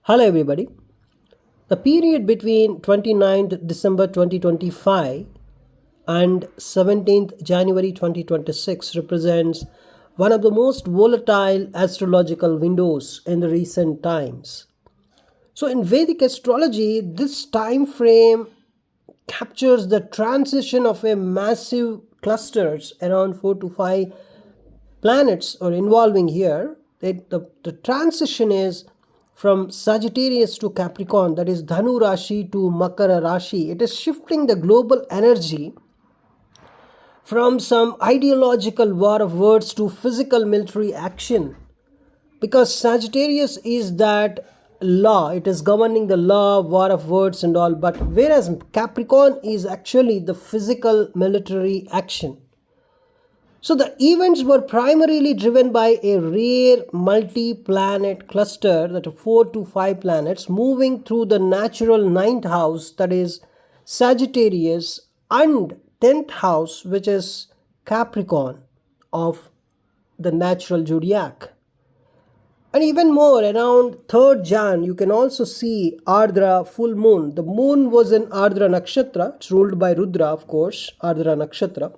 Hello everybody. The period between 29th December 2025 and 17th January 2026 represents one of the most volatile astrological windows in the recent times. So in Vedic astrology, this time frame captures the transition of a massive clusters around 4 to 5 planets are involving here. The transition is from Sagittarius to Capricorn, that is Dhanu Rashi to Makara Rashi. It is shifting the global energy from some ideological war of words to physical military action, because Sagittarius is that law, it is governing the law, war of words and all, but whereas Capricorn is actually the physical military action. So the events were primarily driven by a rare multi-planet cluster, that are 4 to 5 planets moving through the natural ninth house, that is Sagittarius, and 10th house, which is Capricorn of the natural zodiac. And even more, around 3rd Jan, you can also see Ardra full moon. The moon was in Ardra Nakshatra. It's ruled by Rudra, of course. Ardra Nakshatra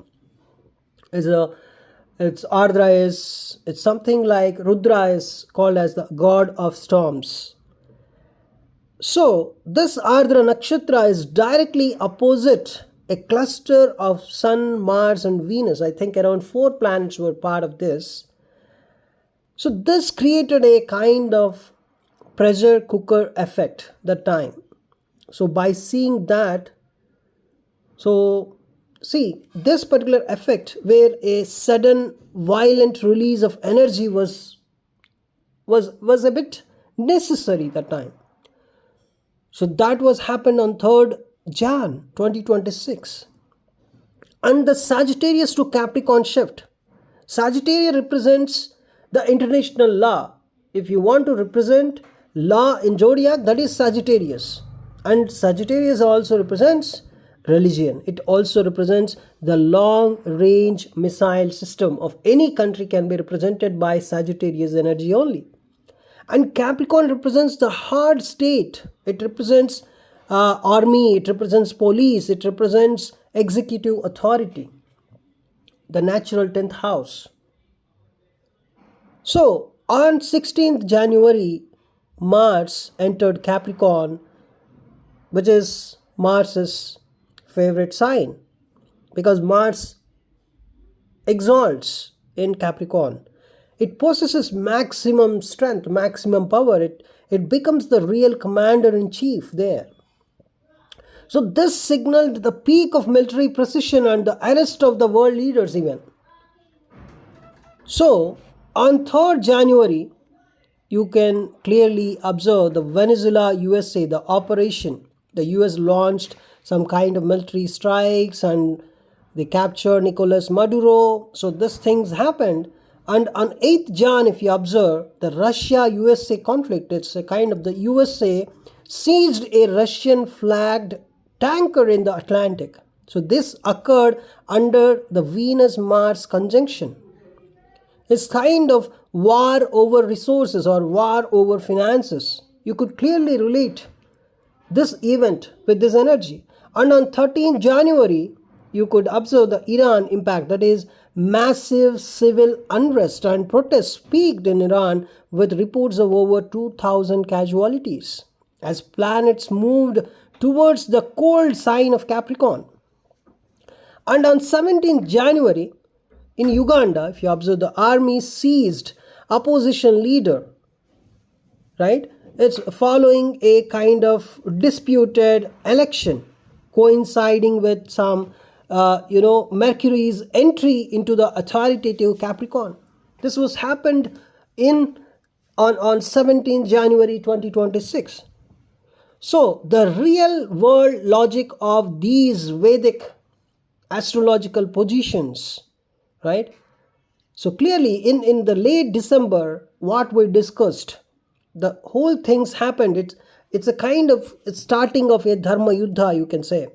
it's something like Rudra is called as the god of storms. So this Ardra Nakshatra is directly opposite a cluster of Sun, Mars and Venus. I think around 4 planets were part of this. So this created a kind of pressure cooker effect that time. So by seeing that, see, this particular effect where a sudden violent release of energy was a bit necessary that time. So that was happened on 3rd Jan 2026. And the Sagittarius to Capricorn shift. Sagittarius represents the international law. If you want to represent law in zodiac, that is Sagittarius. And Sagittarius also represents religion. It also represents the long range missile system of any country can be represented by Sagittarius energy only. And Capricorn represents the hard state. It represents army, it represents police, it represents executive authority, the natural 10th house. So on 16th January, Mars entered Capricorn, which is Mars's favorite sign, because Mars exalts in Capricorn. It possesses maximum strength, maximum power. It becomes the real commander-in-chief there. So this signaled the peak of military precision and the arrest of the world leaders even. So on 3rd January, you can clearly observe the Venezuela USA, the operation. The US launched some kind of military strikes and they captured Nicolas Maduro. So these things happened. And on 8th Jan, if you observe the Russia-USA conflict, it's a kind of the USA seized a Russian flagged tanker in the Atlantic. So this occurred under the Venus-Mars conjunction. It's kind of war over resources or war over finances. You could clearly relate this event with this energy. And on 13th January, you could observe the Iran impact, that is massive civil unrest and protests peaked in Iran with reports of over 2,000 casualties as planets moved towards the cold sign of Capricorn. And on 17th January, in Uganda, if you observe, the army seized opposition leader, right? It's following a kind of disputed election coinciding with some, Mercury's entry into the authoritative Capricorn. This was happened on 17th January 2026. So the real world logic of these Vedic astrological positions, right? So clearly in the late December, what we discussed, the whole things happened. It's a kind of starting of a Dharma Yuddha, you can say.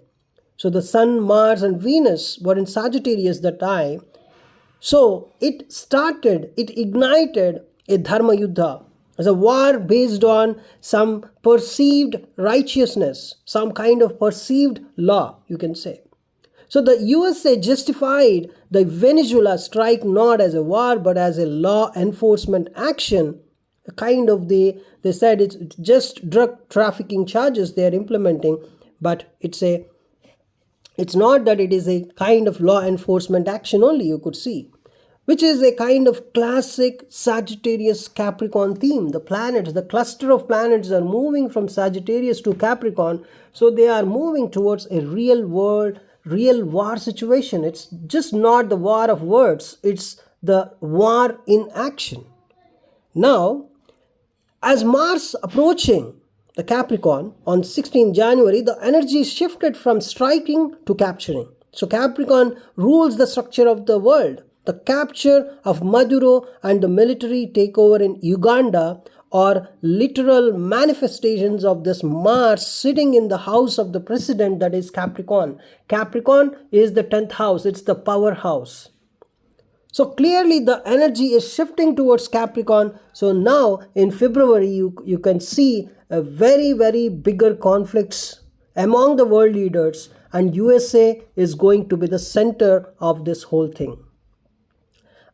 So the Sun, Mars and Venus were in Sagittarius that time. So it ignited a Dharma Yuddha. as a war based on some perceived righteousness, some kind of perceived law, you can say. So the USA justified the Venezuela strike not as a war but as a law enforcement action. Kind of they said it's just drug trafficking charges they are implementing, but it's not that it is a kind of law enforcement action only, you could see, which is a kind of classic Sagittarius Capricorn theme. The planets, the cluster of planets are moving from Sagittarius to Capricorn, so they are moving towards a real world, real war situation. It's just not the war of words, it's the war in action. Now, as Mars approaching the Capricorn on 16 January, the energy shifted from striking to capturing. So Capricorn rules the structure of the world. The capture of Maduro and the military takeover in Uganda are literal manifestations of this Mars sitting in the house of the president, that is Capricorn. Capricorn is the 10th house, it's the powerhouse. So clearly the energy is shifting towards Capricorn. So now in February, you can see a very bigger conflicts among the world leaders, and USA is going to be the center of this whole thing.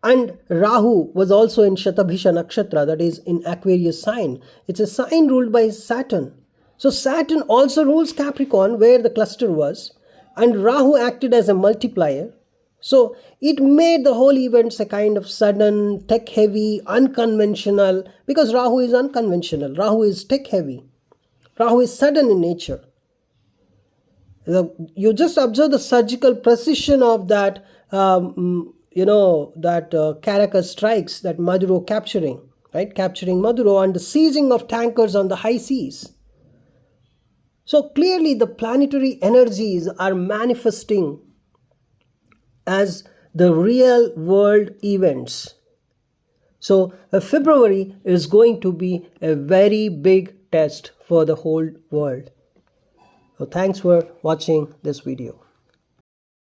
And Rahu was also in Shatabhisha Nakshatra, that is in Aquarius sign. It's a sign ruled by Saturn. So Saturn also rules Capricorn, where the cluster was, and Rahu acted as a multiplier. So it made the whole events a kind of sudden, tech-heavy, unconventional, because Rahu is unconventional. Rahu is tech-heavy. Rahu is sudden in nature. You just observe the surgical precision of that, Caracas strikes, that Maduro capturing, right? Capturing Maduro and the seizing of tankers on the high seas. So clearly the planetary energies are manifesting as the real world events. So February is going to be a very big test for the whole world. So thanks for watching this video.